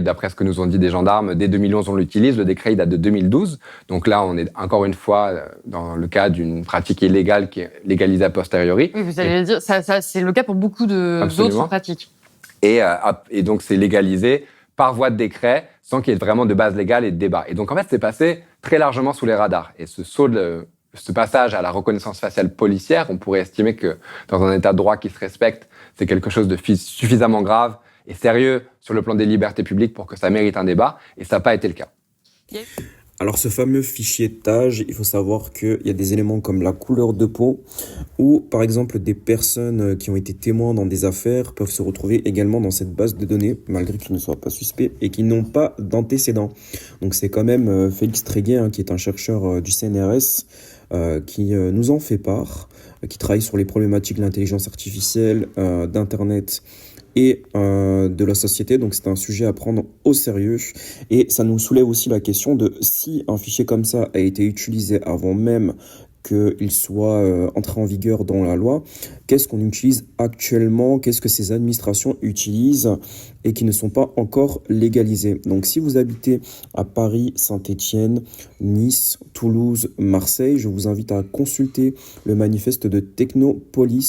D'après ce que nous ont dit des gendarmes, dès 2011, on l'utilise. Le décret, il date de 2012. Donc là, on est encore une fois dans le cas d'une pratique illégale qui est légalisée a posteriori. Oui, vous allez dire, ça, c'est le cas pour beaucoup d'autres pratiques. Et donc, c'est légalisé par voie de décret, sans qu'il y ait vraiment de base légale et de débat. Et donc, en fait, c'est passé très largement sous les radars. Et ce passage à la reconnaissance faciale policière, on pourrait estimer que dans un état de droit qui se respecte, c'est quelque chose de suffisamment grave et sérieux sur le plan des libertés publiques pour que ça mérite un débat, et ça n'a pas été le cas. Alors ce fameux fichier TAJ, il faut savoir qu'il y a des éléments comme la couleur de peau, ou par exemple des personnes qui ont été témoins dans des affaires peuvent se retrouver également dans cette base de données, malgré qu'ils ne soient pas suspects et qu'ils n'ont pas d'antécédents. Donc c'est quand même Félix Tréguier, qui est un chercheur du CNRS, qui nous en fait part, qui travaille sur les problématiques de l'intelligence artificielle, d'Internet et de la société. Donc c'est un sujet à prendre au sérieux, et ça nous soulève aussi la question de si un fichier comme ça a été utilisé avant même qu'il soit entré en vigueur dans la loi, qu'est-ce qu'on utilise actuellement, qu'est-ce que ces administrations utilisent et qui ne sont pas encore légalisées. Donc si vous habitez à Paris, Saint-Étienne, Nice, Toulouse, Marseille, je vous invite à consulter le manifeste de Technopolis